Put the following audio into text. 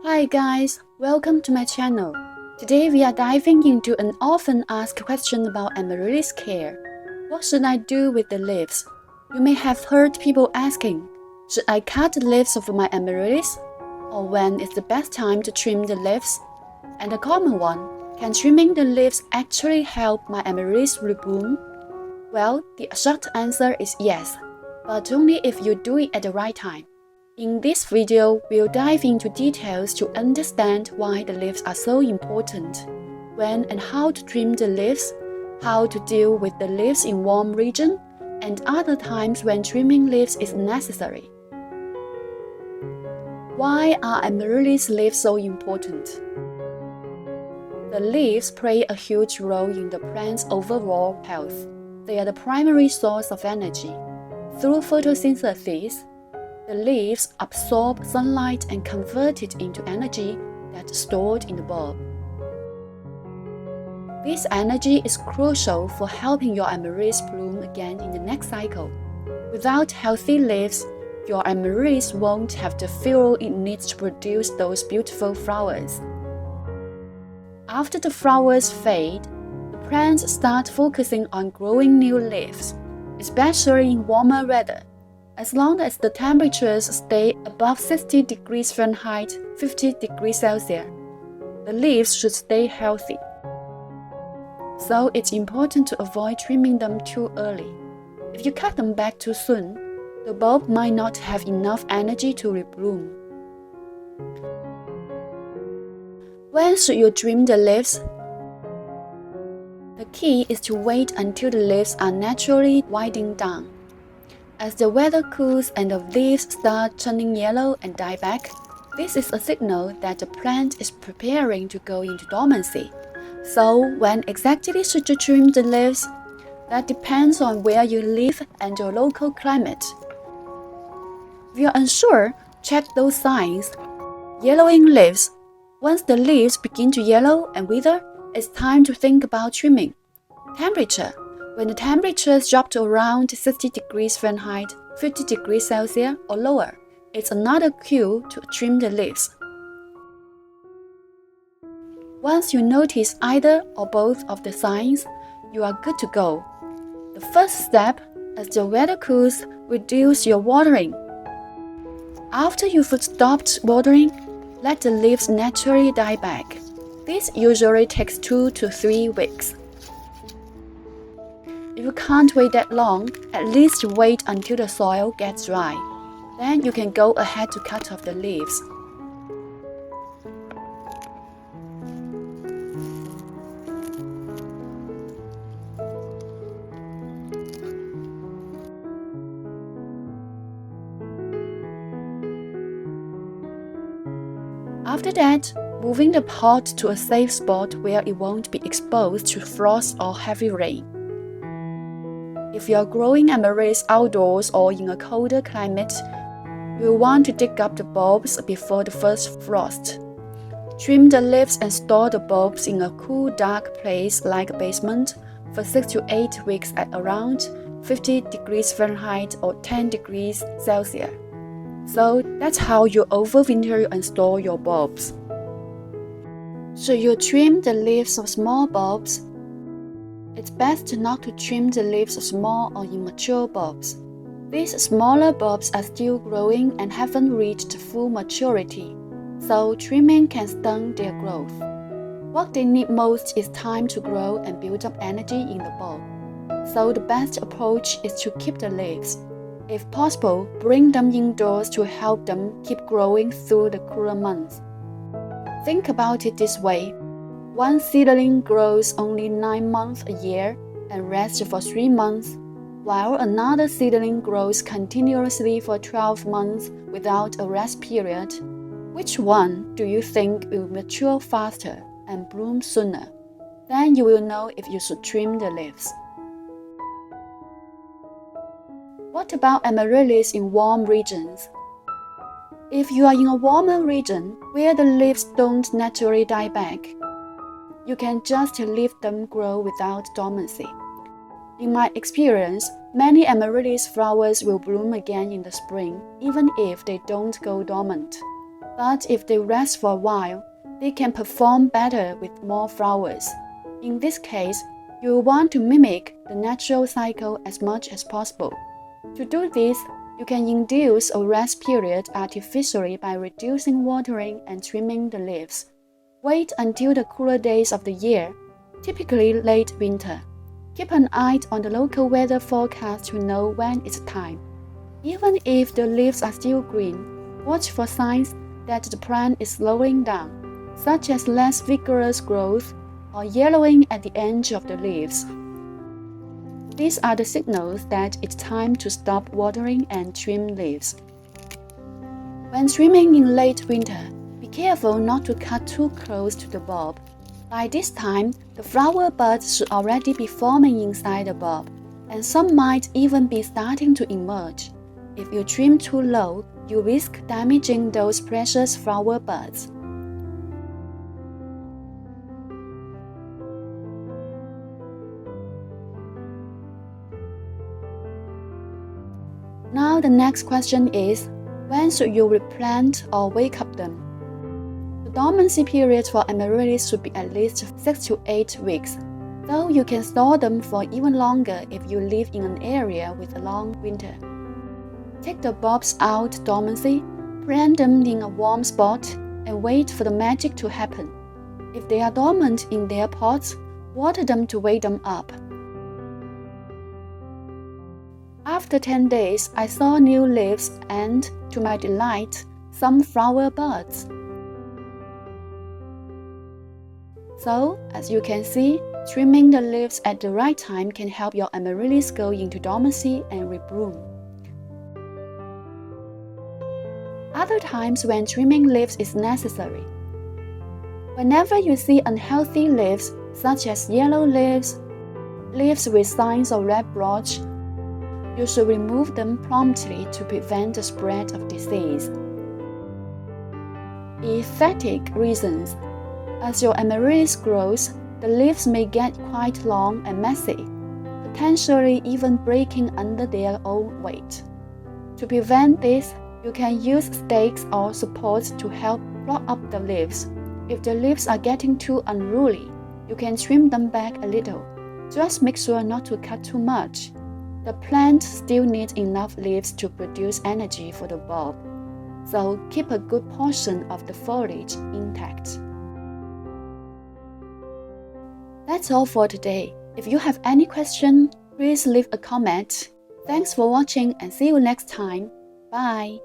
Hi guys, welcome to my channel. Today we are diving into an often asked question about amaryllis care. What should I do with the leaves? You may have heard people asking, should I cut the leaves of my amaryllis? Or when is the best time to trim the leaves? And a common one, can trimming the leaves actually help my amaryllis rebloom? Well, the short answer is yes, but only if you do it at the right time. In this video, we'll dive into details to understand why the leaves are so important, when and how to trim the leaves, how to deal with the leaves in warm region, and other times when trimming leaves is necessary. Why are amaryllis leaves so important? The leaves play a huge role in the plant's overall health. They are the primary source of energy. Through photosynthesis, the leaves absorb sunlight and convert it into energy that's stored in the bulb. This energy is crucial for helping your amaryllis bloom again in the next cycle. Without healthy leaves, your amaryllis won't have the fuel it needs to produce those beautiful flowers. After the flowers fade, the plants start focusing on growing new leaves, especially in warmer weather. As long as the temperatures stay above 60 degrees Fahrenheit, 50 degrees Celsius, the leaves should stay healthy. So it's important to avoid trimming them too early. If you cut them back too soon, the bulb might not have enough energy to rebloom. When should you trim the leaves? The key is to wait until the leaves are naturally winding down. As the weather cools and the leaves start turning yellow and die back, this is a signal that the plant is preparing to go into dormancy. So, when exactly should you trim the leaves? That depends on where you live and your local climate. If you're unsure, check those signs. Yellowing leaves. Once the leaves begin to yellow and wither, it's time to think about trimming. Temperature. When the temperatures drop to around 60 degrees Fahrenheit, 50 degrees Celsius or lower, it's another cue to trim the leaves. Once you notice either or both of the signs, you are good to go. The first step, as the weather cools, reduce your watering. After you've stopped watering, let the leaves naturally die back. This usually takes 2 to 3 weeks. If you can't wait that long, at least wait until the soil gets dry. Then you can go ahead to cut off the leaves. After that, moving the pot to a safe spot where it won't be exposed to frost or heavy rain. If you're growing amaryllis outdoors or in a colder climate, you'll want to dig up the bulbs before the first frost. Trim the leaves and store the bulbs in a cool, dark place like a basement for 6 to 8 weeks at around 50 degrees Fahrenheit or 10 degrees Celsius. So that's how you overwinter and store your bulbs. Should you trim the leaves of small bulbs? It's best not to trim the leaves of small or immature bulbs. These smaller bulbs are still growing and haven't reached full maturity, so trimming can stunt their growth. What they need most is time to grow and build up energy in the bulb. So the best approach is to keep the leaves. If possible, bring them indoors to help them keep growing through the cooler months. Think about it this way. One seedling grows only 9 months a year and rests for 3 months, while another seedling grows continuously for 12 months without a rest period. Which one do you think will mature faster and bloom sooner? Then you will know if you should trim the leaves. What about amaryllis in warm regions? If you are in a warmer region where the leaves don't naturally die back, you can just leave them grow without dormancy. In my experience, many amaryllis flowers will bloom again in the spring, even if they don't go dormant. but if they rest for a while, they can perform better with more flowers. In this case, you will want to mimic the natural cycle as much as possible. To do this, you can induce a rest period artificially by reducing watering and trimming the leaves. Wait until the cooler days of the year, typically late winter. Keep an eye on the local weather forecast to know when it's time. Even if the leaves are still green, watch for signs that the plant is slowing down, such as less vigorous growth or yellowing at the edge of the leaves. These are the signals that it's time to stop watering and trim leaves. When trimming in late winter, be careful not to cut too close to the bulb. By this time, the flower buds should already be forming inside the bulb, and some might even be starting to emerge. If you trim too low, you risk damaging those precious flower buds. Now the next question is, when should you replant or wake up them? The dormancy period for amaryllis should be at least 6 to 8 weeks, though you can store them for even longer if you live in an area with a long winter. Take the bulbs out dormancy, plant them in a warm spot, and wait for the magic to happen. If they are dormant in their pots, water them to wake them up. After 10 days, I saw new leaves and, to my delight, some flower buds. So, as you can see, trimming the leaves at the right time can help your amaryllis go into dormancy and rebloom. Other times when trimming leaves is necessary. Whenever you see unhealthy leaves, such as yellow leaves, leaves with signs of red blotch, you should remove them promptly to prevent the spread of disease. Aesthetic reasons. As your amaryllis grows, the leaves may get quite long and messy, potentially even breaking under their own weight. To prevent this, you can use stakes or supports to help prop up the leaves. If the leaves are getting too unruly, you can trim them back a little. Just make sure not to cut too much. The plant still needs enough leaves to produce energy for the bulb, so keep a good portion of the foliage intact. That's all for today. If you have any question, please leave a comment. Thanks for watching and see you next time. Bye.